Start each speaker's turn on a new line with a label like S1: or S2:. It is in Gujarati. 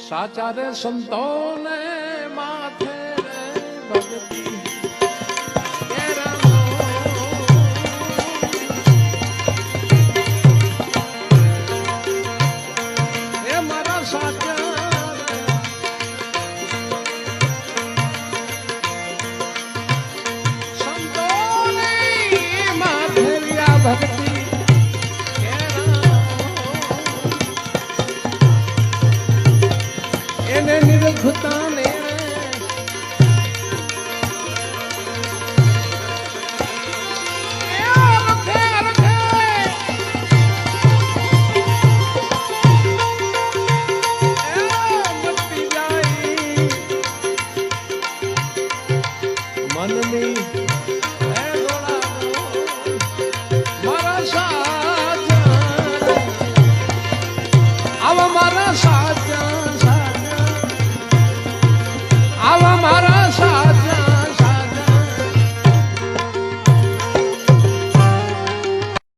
S1: સાચા રે સંતોને માથે રે ભક્તિ એ મારા સાચા સંતોને માથે રિયા ભક્તિ એને નિરખતા ને મનની મારા સાચા આવા મારા સાચા